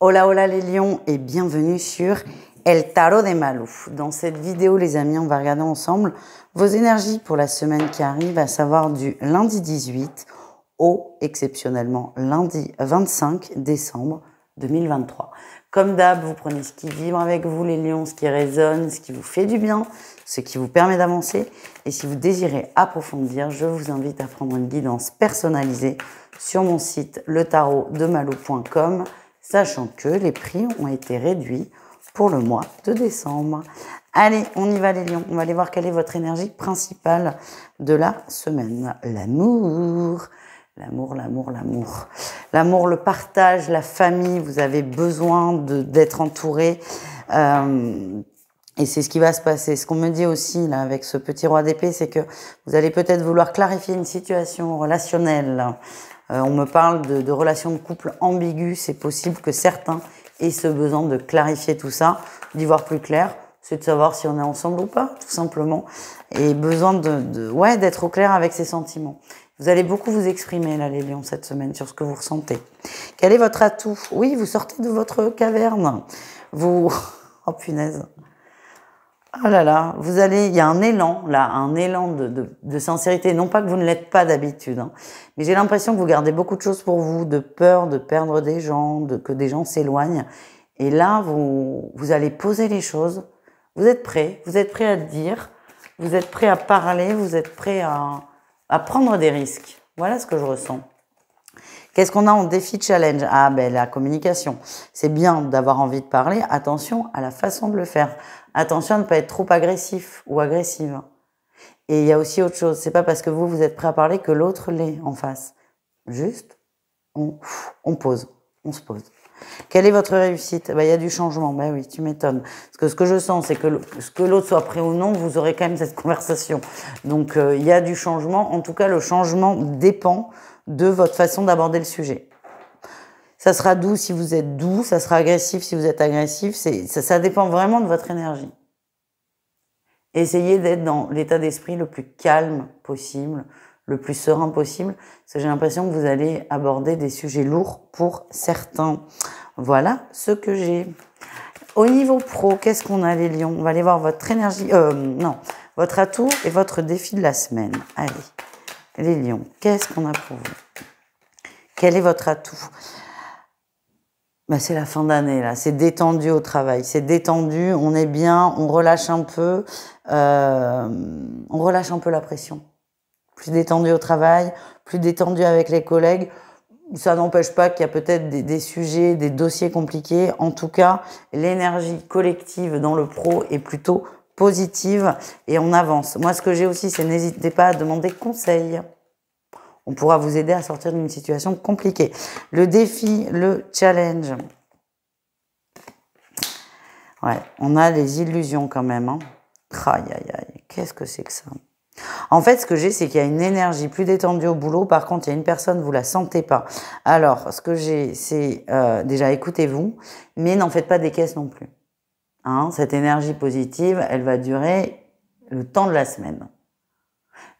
Hola hola les lions et bienvenue sur El Tarot de Malou. Dans cette vidéo les amis, on va regarder ensemble vos énergies pour la semaine qui arrive, à savoir du lundi 18 au exceptionnellement lundi 25 décembre 2023. Comme d'hab, vous prenez ce qui vibre avec vous les lions, ce qui résonne, ce qui vous fait du bien, ce qui vous permet d'avancer. Et si vous désirez approfondir, je vous invite à prendre une guidance personnalisée sur mon site letarotdemalou.com, sachant que les prix ont été réduits pour le mois de décembre. Allez, on y va les lions, on va aller voir quelle est votre énergie principale de la semaine. L'amour. L'amour, l'amour, l'amour. L'amour, le partage, la famille, vous avez besoin d'être entouré. Et c'est ce qui va se passer. Ce qu'on me dit aussi là avec ce petit roi d'épée, c'est que vous allez peut-être vouloir clarifier une situation relationnelle. On me parle de relations de couple ambiguës. C'est possible que certains aient ce besoin de clarifier tout ça, d'y voir plus clair. C'est de savoir si on est ensemble ou pas, tout simplement. Et besoin d'être au clair avec ses sentiments. Vous allez beaucoup vous exprimer, là, les lions, cette semaine, sur ce que vous ressentez. Quel est votre atout? Oui, vous sortez de votre caverne. Vous... Oh, punaise. Oh là là, il y a un élan, là, un élan de sincérité. Non pas que vous ne l'êtes pas d'habitude, hein, mais j'ai l'impression que vous gardez beaucoup de choses pour vous, de peur de perdre des gens, que des gens s'éloignent. Et là, vous allez poser les choses. Vous êtes prêt à dire, vous êtes prêt à parler, vous êtes prêt à prendre des risques. Voilà ce que je ressens. Qu'est-ce qu'on a en défi challenge? Ah ben la communication. C'est bien d'avoir envie de parler. Attention à la façon de le faire. Attention à ne pas être trop agressif ou agressive. Et il y a aussi autre chose. C'est pas parce que vous êtes prêt à parler que l'autre l'est en face. Juste, on pose, on se pose. Quelle est votre réussite? Ben, il y a du changement. Ben oui, tu m'étonnes. Parce que ce que je sens, c'est que l'autre soit prêt ou non, vous aurez quand même cette conversation. Donc, il y a du changement. En tout cas, le changement dépend de votre façon d'aborder le sujet. Ça sera doux si vous êtes doux, ça sera agressif si vous êtes agressif. Ça dépend vraiment de votre énergie. Essayez d'être dans l'état d'esprit le plus calme possible, le plus serein possible, parce que j'ai l'impression que vous allez aborder des sujets lourds pour certains. Voilà ce que j'ai. Au niveau pro, qu'est-ce qu'on a les lions? On va aller voir votre énergie, votre atout et votre défi de la semaine. Allez, les lions, qu'est-ce qu'on a pour vous? Quel est votre atout? Ben, c'est la fin d'année là, c'est détendu au travail, c'est détendu, on est bien, on relâche un peu la pression. Plus détendu au travail, plus détendu avec les collègues. Ça n'empêche pas qu'il y a peut-être des sujets, des dossiers compliqués. En tout cas, l'énergie collective dans le pro est plutôt positive et on avance. Moi, ce que j'ai aussi, c'est n'hésitez pas à demander conseil. On pourra vous aider à sortir d'une situation compliquée. Le défi, le challenge. Ouais, on a les illusions quand même. Hein. Aïe, aïe, aïe, qu'est-ce que c'est que ça? En fait, ce que j'ai, c'est qu'il y a une énergie plus détendue au boulot. Par contre, il y a une personne, vous la sentez pas. Alors, ce que j'ai, c'est déjà écoutez-vous, mais n'en faites pas des caisses non plus. Hein, cette énergie positive, elle va durer le temps de la semaine.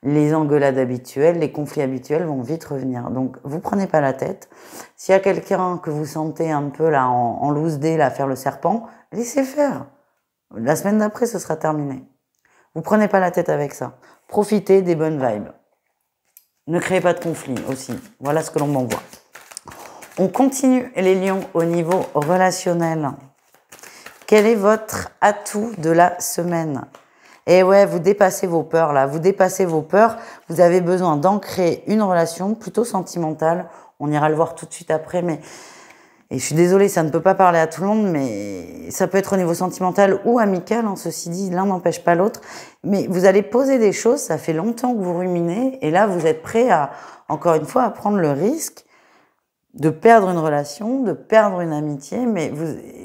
Les engueulades habituelles, les conflits habituels vont vite revenir. Donc, vous prenez pas la tête. S'il y a quelqu'un que vous sentez un peu là en loose day, là, faire le serpent, laissez faire. La semaine d'après, ce sera terminé. Vous prenez pas la tête avec ça. Profitez des bonnes vibes. Ne créez pas de conflits aussi. Voilà ce que l'on m'envoie. On continue les lions au niveau relationnel. Quel est votre atout de la semaine? Et ouais, vous dépassez vos peurs là, vous dépassez vos peurs. Vous avez besoin d'ancrer une relation plutôt sentimentale. On ira le voir tout de suite après, mais et je suis désolée, ça ne peut pas parler à tout le monde, mais ça peut être au niveau sentimental ou amical. Hein, ceci dit, l'un n'empêche pas l'autre. Mais vous allez poser des choses. Ça fait longtemps que vous ruminez, et là, vous êtes prêt à, encore une fois, à prendre le risque de perdre une relation, de perdre une amitié, mais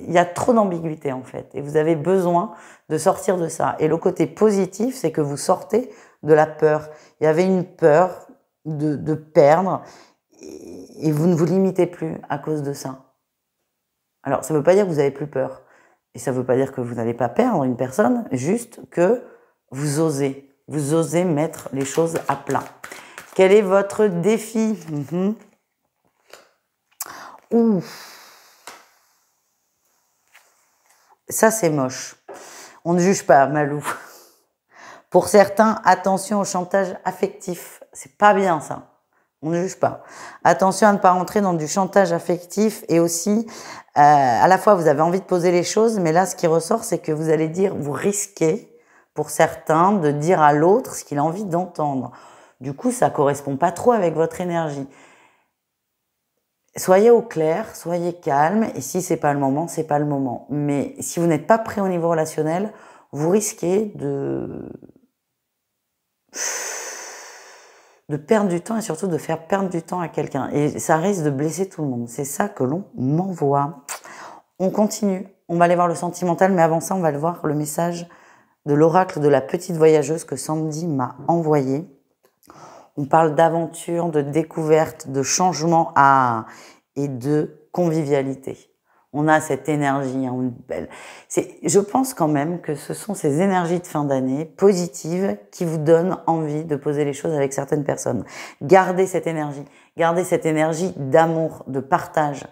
il y a trop d'ambiguïté en fait, et vous avez besoin de sortir de ça. Et le côté positif, c'est que vous sortez de la peur. Il y avait une peur de perdre, et vous ne vous limitez plus à cause de ça. Alors, ça ne veut pas dire que vous n'avez plus peur, et ça ne veut pas dire que vous n'allez pas perdre une personne, juste que vous osez mettre les choses à plat. Quel est votre défi? Ouh. ça c'est moche. On ne juge pas, Malou. Pour certains, attention au chantage affectif. C'est pas bien ça. On ne juge pas. Attention à ne pas rentrer dans du chantage affectif et aussi, à la fois vous avez envie de poser les choses, mais là ce qui ressort c'est que vous allez dire, vous risquez pour certains de dire à l'autre ce qu'il a envie d'entendre. Du coup, ça correspond pas trop avec votre énergie. Soyez au clair, soyez calme, et si c'est pas le moment, c'est pas le moment. Mais si vous n'êtes pas prêt au niveau relationnel, vous risquez de perdre du temps et surtout de faire perdre du temps à quelqu'un. Et ça risque de blesser tout le monde. C'est ça que l'on m'envoie. On continue. On va aller voir le sentimental, mais avant ça, on va aller voir le message de l'oracle de la petite voyageuse que Sandy m'a envoyé. On parle d'aventure, de découverte, de changement et de convivialité. On a cette énergie, hein, belle. Je pense quand même que ce sont ces énergies de fin d'année positives qui vous donnent envie de poser les choses avec certaines personnes. Gardez cette énergie d'amour, de partage,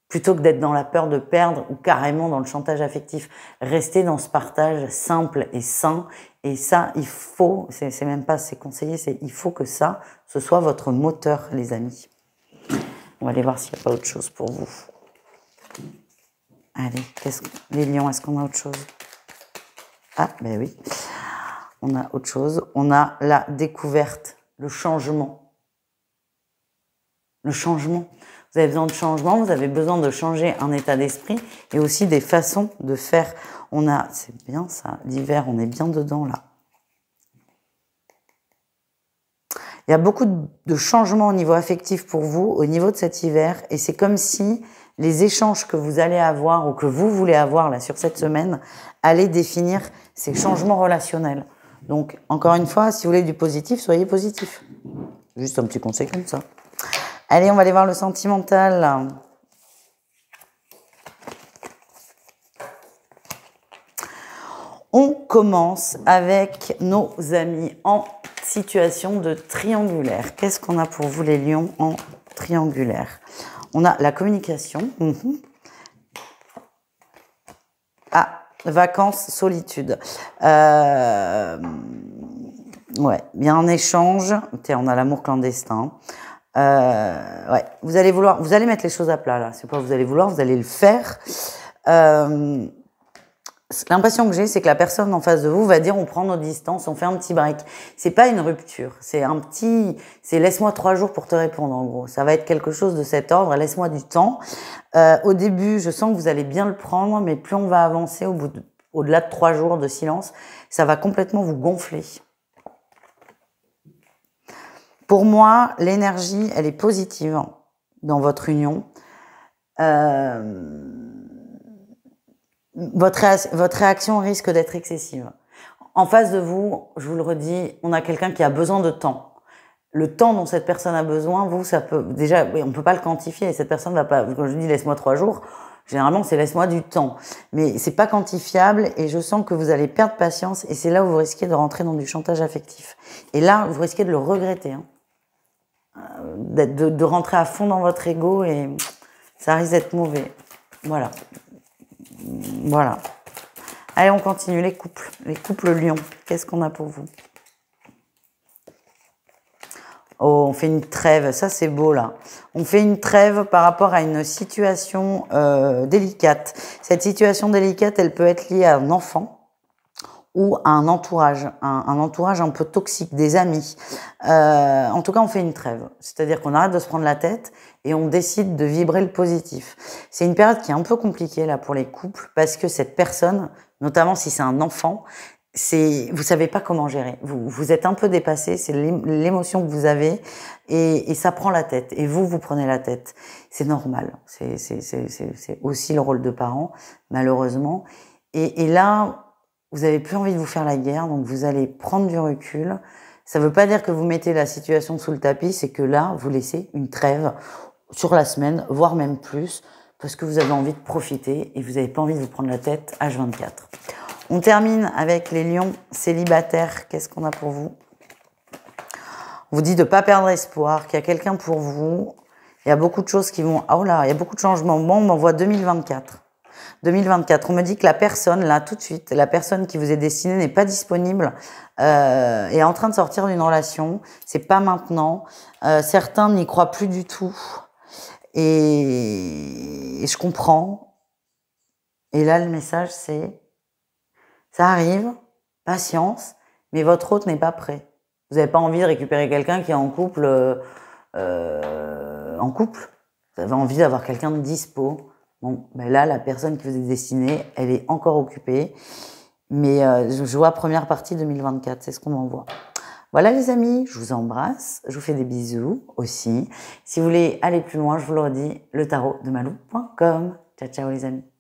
plutôt que d'être dans la peur de perdre ou carrément dans le chantage affectif. Restez dans ce partage simple et sain. Et ça, il faut, c'est même pas c'est conseillé, il faut que ça, ce soit votre moteur, les amis. On va aller voir s'il n'y a pas autre chose pour vous. Allez, les lions, est-ce qu'on a autre chose? Ah, ben oui, on a autre chose. On a la découverte, le changement. Le changement. Vous avez besoin de changement, vous avez besoin de changer un état d'esprit et aussi des façons de faire. C'est bien ça, l'hiver, on est bien dedans là. Il y a beaucoup de changements au niveau affectif pour vous, au niveau de cet hiver, et c'est comme si les échanges que vous allez avoir ou que vous voulez avoir là sur cette semaine allaient définir ces changements relationnels. Donc, encore une fois, si vous voulez du positif, soyez positif. Juste un petit conseil comme ça. Allez, on va aller voir le sentimental. On commence avec nos amis en situation de triangulaire. Qu'est-ce qu'on a pour vous les lions en triangulaire? On a la communication. Ah, vacances, solitude. Ouais, bien un échange. On a l'amour clandestin. Ouais, vous allez mettre les choses à plat là. C'est pas vous allez vouloir, vous allez le faire. L'impression que j'ai, c'est que la personne en face de vous va dire on prend nos distances, on fait un petit break. C'est pas une rupture, c'est laisse-moi 3 jours pour te répondre en gros. Ça va être quelque chose de cet ordre, laisse-moi du temps. Au début, je sens que vous allez bien le prendre, mais plus on va avancer au-delà de 3 jours de silence, ça va complètement vous gonfler. Pour moi, l'énergie, elle est positive dans votre union. Votre réaction risque d'être excessive. En face de vous, je vous le redis, on a quelqu'un qui a besoin de temps. Le temps dont cette personne a besoin, vous, ça peut déjà, on peut pas le quantifier. Cette personne va pas. Quand je dis laisse-moi 3 jours, généralement c'est laisse-moi du temps, mais c'est pas quantifiable et je sens que vous allez perdre patience et c'est là où vous risquez de rentrer dans du chantage affectif. Et là, vous risquez de le regretter, hein. De rentrer à fond dans votre ego et ça risque d'être mauvais. Voilà. Voilà. Allez, on continue. Les couples lions. Qu'est-ce qu'on a pour vous? Oh, on fait une trêve. Ça, c'est beau, là. On fait une trêve par rapport à une situation délicate. Cette situation délicate, elle peut être liée à un enfant ou à un entourage un peu toxique, des amis. En tout cas, on fait une trêve. C'est-à-dire qu'on arrête de se prendre la tête et on décide de vibrer le positif. C'est une période qui est un peu compliquée là pour les couples parce que cette personne, notamment si c'est un enfant, vous savez pas comment gérer. Vous êtes un peu dépassé, c'est l'émotion que vous avez et ça prend la tête. Et vous prenez la tête. C'est normal. C'est aussi le rôle de parent, malheureusement. Et là, vous avez plus envie de vous faire la guerre, donc vous allez prendre du recul. Ça veut pas dire que vous mettez la situation sous le tapis, c'est que là, vous laissez une trêve sur la semaine, voire même plus, parce que vous avez envie de profiter et vous n'avez pas envie de vous prendre la tête H24. On termine avec les lions célibataires. Qu'est-ce qu'on a pour vous? On vous dit de ne pas perdre espoir, qu'il y a quelqu'un pour vous. Il y a beaucoup de choses qui vont... Oh là, il y a beaucoup de changements. Bon, on m'envoie 2024. 2024. On me dit que la personne, là, tout de suite, la personne qui vous est destinée n'est pas disponible, est en train de sortir d'une relation. C'est pas maintenant. Certains n'y croient plus du tout. Et je comprends. Et là, le message, c'est, ça arrive, patience, mais votre hôte n'est pas prêt. Vous n'avez pas envie de récupérer quelqu'un qui est en couple, Vous avez envie d'avoir quelqu'un de dispo. Bon, ben là, la personne qui vous est destinée, elle est encore occupée. Mais je vois première partie 2024, c'est ce qu'on m'envoie. Voilà les amis, je vous embrasse, je vous fais des bisous aussi. Si vous voulez aller plus loin, je vous le redis, le tarot de malou.com. Ciao, ciao les amis.